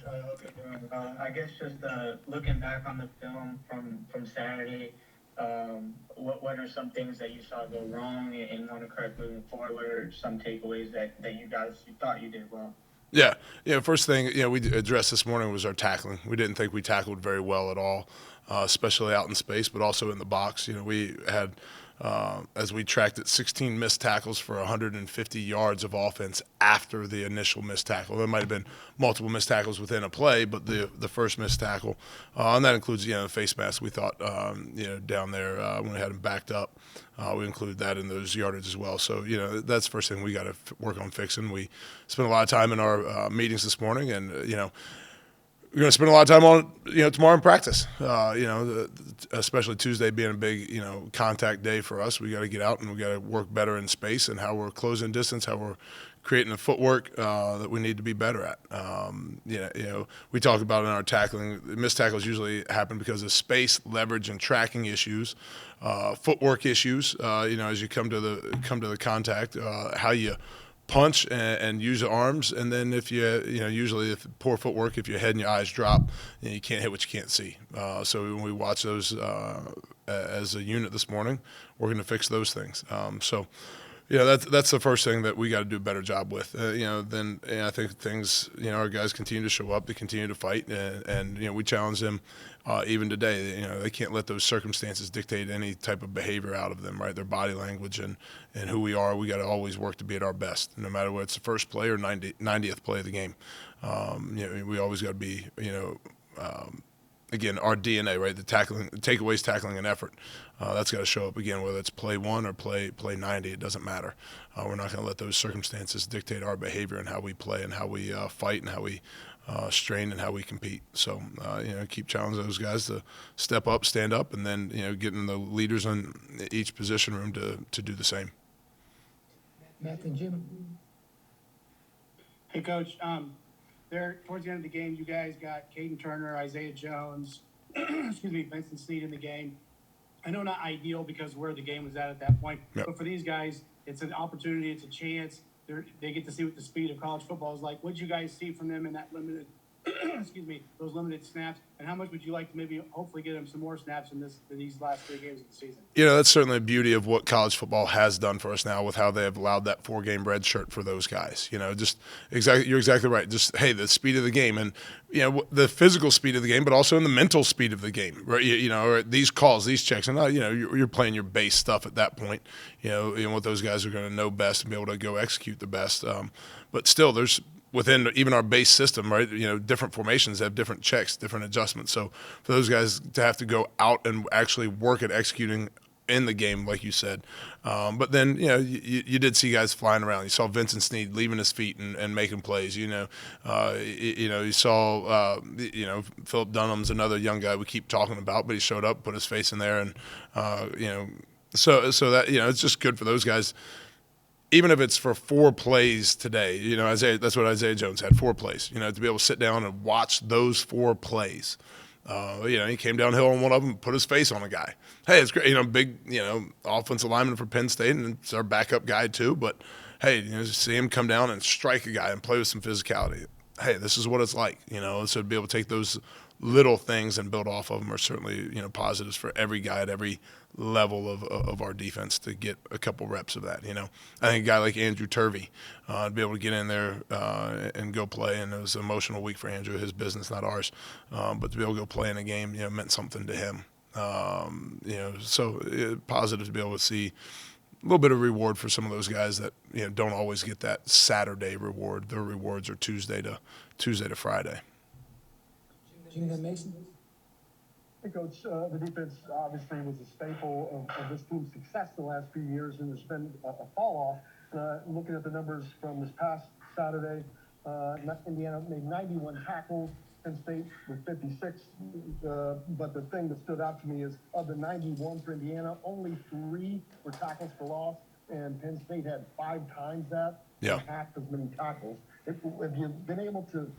Coach. I hope you're doing well. I guess just looking back on the film from Saturday, what are some things that you saw go wrong and want to correct moving forward? Some takeaways that you thought you did well. Yeah, First thing we addressed this morning was our tackling. We didn't think we tackled very well at all, especially out in space, but also in the box. We had, as we tracked it, 16 missed tackles for 150 yards of offense after the initial missed tackle. There might have been multiple missed tackles within a play, but the first missed tackle, and that includes face mask. We thought down there when we had him backed up. We include that in those yardage as well. So, that's the first thing we got to work on fixing. We spent a lot of time in our meetings this morning, and, we're going to spend a lot of time on tomorrow in practice. Especially Tuesday being a big contact day for us. We got to get out and we got to work better in space and how we're closing distance, how we're creating the footwork that we need to be better at. We talk about in our tackling. Missed tackles usually happen because of space, leverage, and tracking issues, footwork issues. As you come to the contact, how you punch and use your arms, and then if usually if poor footwork, if your head and your eyes drop, you can't hit what you can't see. So when we watch those as a unit this morning, we're going to fix those things. That's the first thing that we got to do a better job with. Then I think things, our guys continue to show up, they continue to fight, and we challenge them even today. They can't let those circumstances dictate any type of behavior out of them, right? Their body language and who we are, we got to always work to be at our best, no matter whether it's the first play or 90th play of the game. We always got to be, again, our DNA, right? The takeaways, tackling, and effort. That's got to show up again, whether it's play 1 or play 90. It doesn't matter. We're not going to let those circumstances dictate our behavior and how we play and how we fight and how we strain and how we compete. So, keep challenging those guys to step up, stand up, and then, getting the leaders in each position room to do the same. Matt and Jim. Hey, Coach. There towards the end of the game, you guys got Caden Turner, Isaiah Jones, Vincent Snead in the game. I know not ideal because where the game was at that point, Yep. But for these guys, it's an opportunity, it's a chance. They get to see what the speed of college football is like. What did you guys see from them in that limited, those limited snaps? And how much would you like to maybe hopefully get them some more snaps in these last 3 games of the season? That's certainly the beauty of what college football has done for us now with how they have allowed that 4-game red shirt for those guys. Just exactly, you're exactly right. Just, hey, the speed of the game and, the physical speed of the game, but also in the mental speed of the game, right? Or these calls, these checks, and, you're playing your base stuff at that point, what those guys are going to know best and be able to go execute the best. But still, there's, within even our base system, right? Different formations have different checks, different adjustments. So for those guys to have to go out and actually work at executing in the game, like you said. But then, you did see guys flying around. You saw Vincent Snead leaving his feet and making plays. You saw, Philip Dunham's another young guy we keep talking about, but he showed up, put his face in there, and, so that, it's just good for those guys. Even if it's for 4 plays today, Isaiah, that's what Isaiah Jones had, 4 plays, to be able to sit down and watch those 4 plays. He came downhill on one of them, put his face on a guy. Hey, it's great, big, offensive lineman for Penn State, and it's our backup guy too. But hey, see him come down and strike a guy and play with some physicality. Hey, this is what it's like, So to be able to take those little things and build off of them are certainly, positives for every guy at every level of our defense to get a couple reps of that. I think a guy like Andrew Turvey to be able to get in there and go play, and it was an emotional week for Andrew, his business, not ours, but to be able to go play in a game, meant something to him. So positive to be able to see a little bit of reward for some of those guys that don't always get that Saturday reward. Their rewards are Tuesday to Friday. Jim Mason. Hey, Coach, the defense obviously was a staple of this team's success the last few years, and there's been a fall off. Looking at the numbers from this past Saturday, Indiana made 91 tackles, Penn State with 56. But the thing that stood out to me is of the 91 for Indiana, only 3 were tackles for loss, and Penn State had 5 times that, half as many tackles. Have you been able to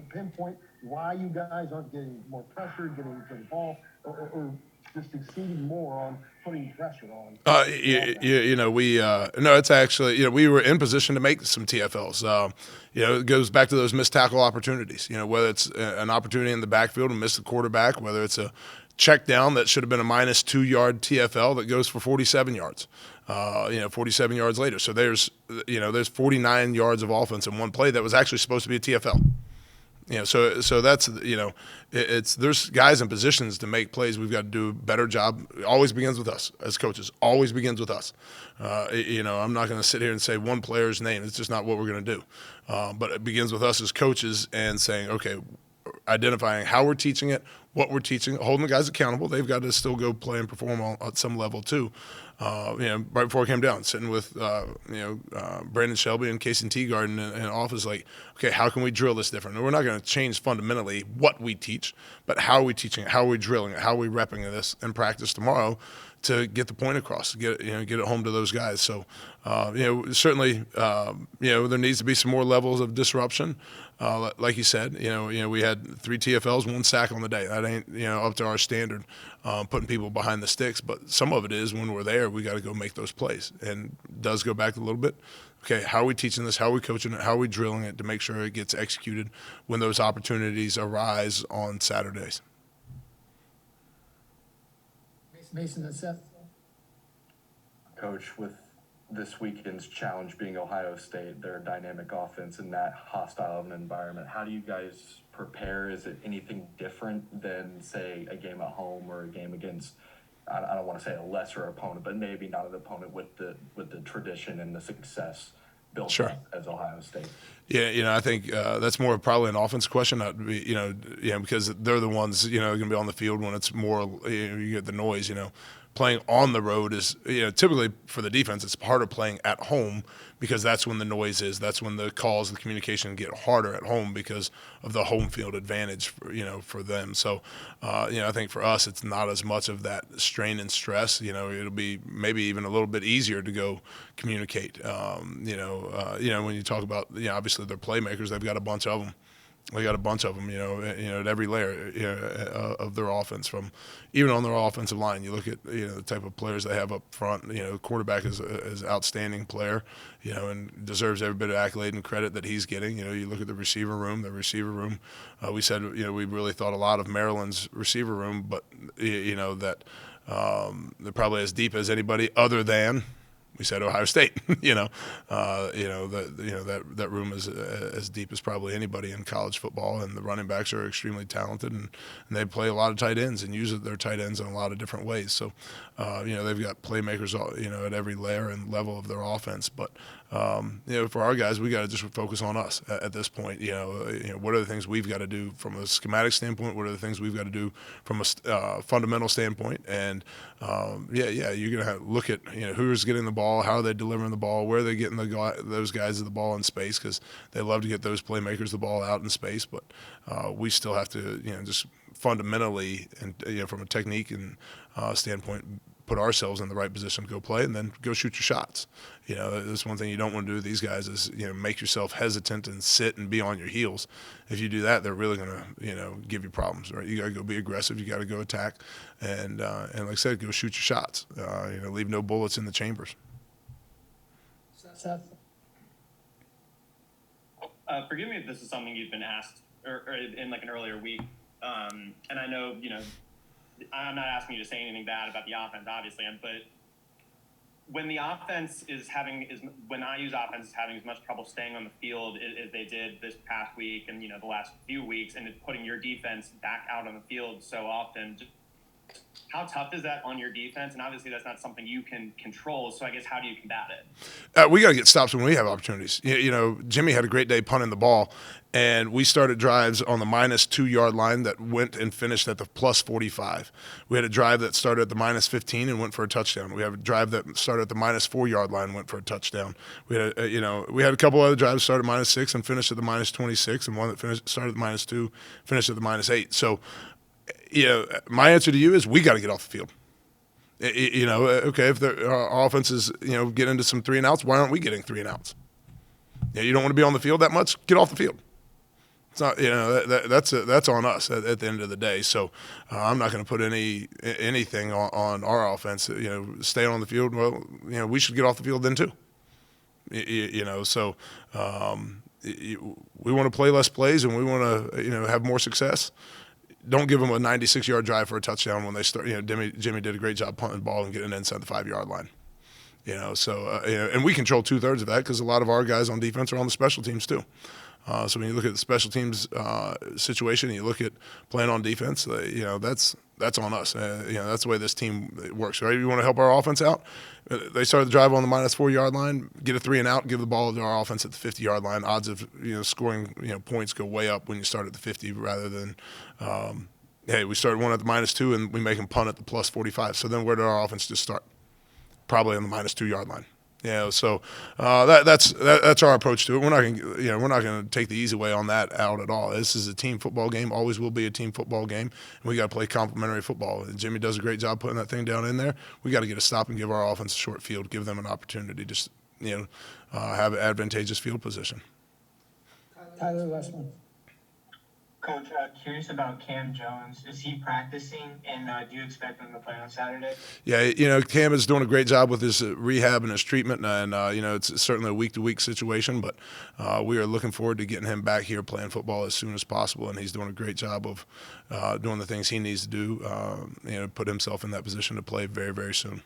pinpoint why you guys aren't getting more pressure, getting to the ball, or just succeeding more on putting pressure on? No, it's actually, we were in position to make some TFLs. It goes back to those missed tackle opportunities, whether it's an opportunity in the backfield and miss the quarterback, whether it's a check down that should have been a -2 yard TFL that goes for 47 yards, 47 yards later. So there's 49 yards of offense in one play that was actually supposed to be a TFL. So that's there's guys in positions to make plays. We've got to do a better job. It always begins with us as coaches. Always begins with us. I'm not going to sit here and say one player's name. It's just not what we're going to do. But it begins with us as coaches and saying, okay, identifying how we're teaching it, what we're teaching, holding the guys accountable. They've got to still go play and perform at some level too. Right before I came down, sitting with Brandon Shelby and Casey Teagarden in office, like, okay, how can we drill this different? And we're not going to change fundamentally what we teach, but how are we teaching it? How are we drilling it? How are we repping this in practice tomorrow to get the point across, get it home to those guys. So, certainly, there needs to be some more levels of disruption. Like you said, we had 3 TFLs, 1 sack on the day. That ain't, up to our standard, putting people behind the sticks. But some of it is when we're there, we got to go make those plays. And it does go back a little bit. Okay, how are we teaching this? How are we coaching it? How are we drilling it to make sure it gets executed when those opportunities arise on Saturdays? Mason and Seth. Coach, with this weekend's challenge being Ohio State, their dynamic offense in that hostile of an environment, how do you guys prepare? Is it anything different than, say, a game at home or a game against, I don't want to say a lesser opponent, but maybe not an opponent with the tradition and the success built up as Ohio State? Yeah, I think that's more probably an offense question. Because they're the ones going to be on the field when it's more you get the noise. Playing on the road is typically for the defense it's harder playing at home because that's when the noise is. That's when the calls, the communication get harder at home because of the home field advantage for them. So I think for us it's not as much of that strain and stress. It'll be maybe even a little bit easier to go communicate. When you talk about obviously they're playmakers, they've got a bunch of them. They got a bunch of them, at every layer of their offense. From even on their offensive line, you look at the type of players they have up front. Quarterback is an outstanding player, and deserves every bit of accolade and credit that he's getting. You look at the receiver room. We said we really thought a lot of Maryland's receiver room, but that they're probably as deep as anybody other than. We said Ohio State, that room is as deep as probably anybody in college football, and the running backs are extremely talented, and they play a lot of tight ends and use their tight ends in a lot of different ways. So, they've got playmakers, at every layer and level of their offense. But, for our guys, we got to just focus on us at this point. What are the things we've got to do from a schematic standpoint? What are the things we've got to do from a fundamental standpoint? And you're gonna have to look at who's getting the ball, how are they delivering the ball, where are they getting those guys the ball in space, because they love to get those playmakers the ball out in space. But we still have to just fundamentally and from a technique and standpoint put ourselves in the right position to go play and then go shoot your shots. That's one thing you don't want to do with these guys is make yourself hesitant and sit and be on your heels. If you do that, they're really going to give you problems, right? You got to go be aggressive. You got to go attack, and like I said, go shoot your shots. Leave no bullets in the chambers. Seth. Forgive me if this is something you've been asked or in like an earlier week, and I know I'm not asking you to say anything bad about the offense, obviously, but when the offense when I use offense is having as much trouble staying on the field as they did this past week and the last few weeks, and it's putting your defense back out on the field so often. How tough is that on your defense? And obviously that's not something you can control. So I guess how do you combat it? We got to get stops when we have opportunities. Jimmy had a great day punting the ball, and we started drives on the -2 yard line that went and finished at the +45. We had a drive that started at the -15 and went for a touchdown. We have a drive that started at the -4 yard line and went for a touchdown. We had a couple other drives started at -6 and finished at the -26, and one that started at the -2, finished at the -8. So, my answer to you is we got to get off the field. Okay, if our offense is, get into some 3 and outs, why aren't we getting 3 and outs? You don't want to be on the field that much? Get off the field. It's not, that's on us at the end of the day. So I'm not going to put anything on our offense. Staying on the field. Well, we should get off the field then too. So we want to play less plays and we want to have more success. Don't give them a 96-yard drive for a touchdown when they start. Jimmy did a great job punting the ball and getting it inside the 5-yard line. And we control 2/3 of that because a lot of our guys on defense are on the special teams too. So when you look at the special teams situation, and you look at playing on defense, that's on us. That's the way this team works, right? You want to help our offense out. They start the drive on the -4-yard line, get a 3 and out, give the ball to our offense at the 50-yard line. Odds of scoring points go way up when you start at the 50 rather than hey, we start one at the -2 and we make them punt at the +45. So then where did our offense just start? Probably on the -2-yard line. So that's our approach to it. We're not going to take the easy way on that out at all. This is a team football game, always will be a team football game, and we got to play complementary football. And Jimmy does a great job putting that thing down in there. We got to get a stop and give our offense a short field, give them an opportunity to have an advantageous field position. Tyler, last one. Coach, curious about Cam Jones. Is he practicing, and do you expect him to play on Saturday? Yeah, Cam is doing a great job with his rehab and his treatment, and it's certainly a week-to-week situation, but we are looking forward to getting him back here playing football as soon as possible, and he's doing a great job of doing the things he needs to do, put himself in that position to play very, very soon.